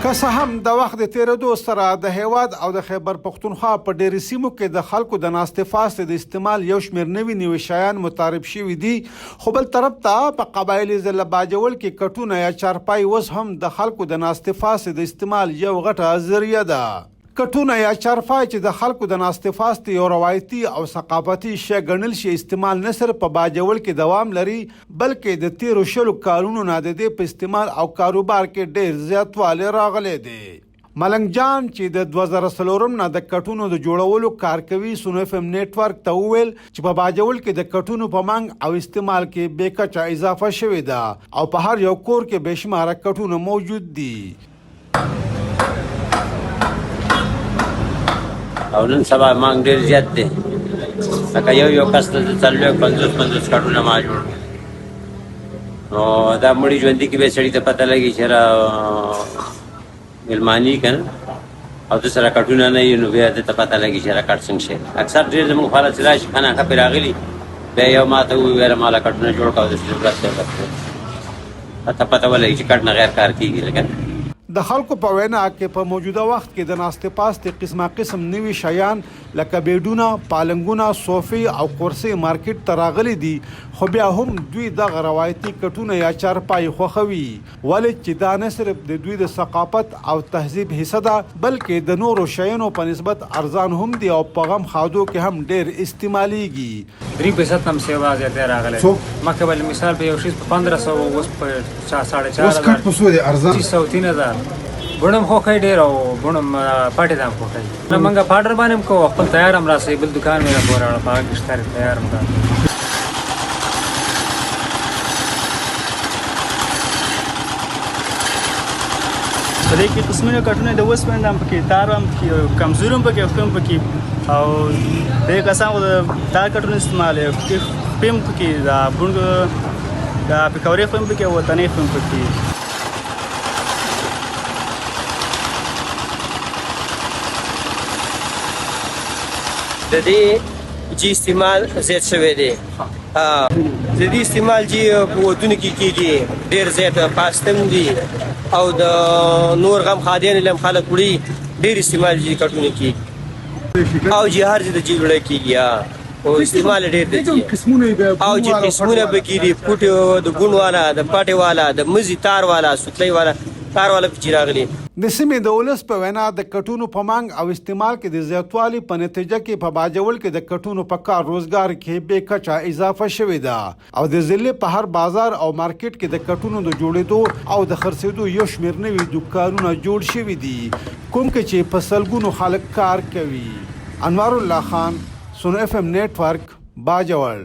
که څه هم د وخت د تیریدو سره د هیواد او د خیبر پښتونخوا په ډېرو سیمو کې د خلکو د ناستې فاستې د استعمال یو شمېر نوي شیان متعارف شوي دي، خو بل طرف ته په قبایلي ضلع باجوړ کې کټونه یا چارپای اوس هم د خلکو د ناستې فاستې د استعمال یو غټه ذریعه ده. کټونه یا چارپای چې د خلکو د ناستې فاستې یو روایتي او ثقافتي شی ګڼل شي، استعمال نه صرف په باجوړ کې دوام لري بلکې د تیرو شلو کالونو نه د دې په استعمال او کاروبار کې ډېر زیاتوالی راغلی دی. ملنګ جان چې د 2004 نه د کټونو د جوړولو کار کوي، سونو اف ام نیټورک ته وویل چې په باجوړ کې د کټونو په مانګ او استعمال کې بې کچه اضافه شوې ده او په هر یو کور کې بې شماره کټونه موجود دي. او نن سبا مانګ ډېر زیات دی، لکه یو کس ته 40-50 کټونه ما جوړ نو دا مړي ژوندي کې به سړي ته پته لګي چې مېلماني که نه او د سره کټونه نه وي نو بیا ته پته لګي چې کټ څنګه شي. اکثر ډېر زموږ خلک چې راشي خانه پرې راغلي بیا یو ما ته ووایي یاره ما له کټونه جوړ کړه او داسې ضرورت دی ته پته ولګي چې کټ نه غیر کار کېږي. لکه د خلکو په وینا کې په موجوده وخت کې د ناستې پاستې قسم نوي شیان لکه بیډونه، پالنګونه، صوفې او کرسۍ مارکیټ ته راغلي دي، خو بیا هم دوی دغه روایتي کټونه یا چارپای خوښوي، ولې چې دا نه صرف د دوی د ثقافت او تهذیب حصه ده بلکې د نورو شیانو په نسبت ارزان هم دي او په غم خادو کې هم ډېر استعمالیږي. 3% هم سیوا زیاته راغلی، مخکې بل مثال په یو شی په 1500 اوس په 4,500 اوس کټ په څو دی ارزان 3,000 بڼم خوښوي ډېر او بڼم پاټې ته هم خوښوي. موږ پاډر باندې هم کوو، خپل تیار هم راسوي، بل دوکان مې راپور راوړه په هغه کې ښکاري تیار هم راځي. په دې کې قسمونه کټونه د اوسپنې هم پکې، تار هم پکې، کمزور هم پکې، خپې هم پکې او ډېر کسان خو د تار کټونه استعمالوي، خپې هم پکې، د بڼ د پکورې خپې هم پکې او وطنۍ خپې هم پکې. د دې جی استعمال زیات شوی دی. د دې استعمال جی په ودونو کې کېږي ډېر زیات، پاستم دي او د نور غم خادیانو هم خلک وړي ډېر استعمال جی کټونه کېږي او جی هر ځای د جی وړی کېږي او استعمال ډېر دی او جی قسمونه پکې دي، پوټې د ګوڼ والا، د پاټې والا، د مزي تار والا، سوتلۍ والا تار والا پکې راغلي. د سیمې د ولس په وینا د کټونو په مانګ او استعمال کې د زیاتوالي په نتیجه کې په باجوړ کې د کټونو په کار روزګار کې بې کچه اضافه شوې ده او د ضلع په هر بازار او مارکیټ کې د کټونو د جوړېدو او د خرڅېدو یو شمېر نوي دوکانونه جوړ شوي دي، کوم کې چې په سلګونو خلک کار کوي. انوار الله خان، سونو اف ام نیټورک، باجوړ.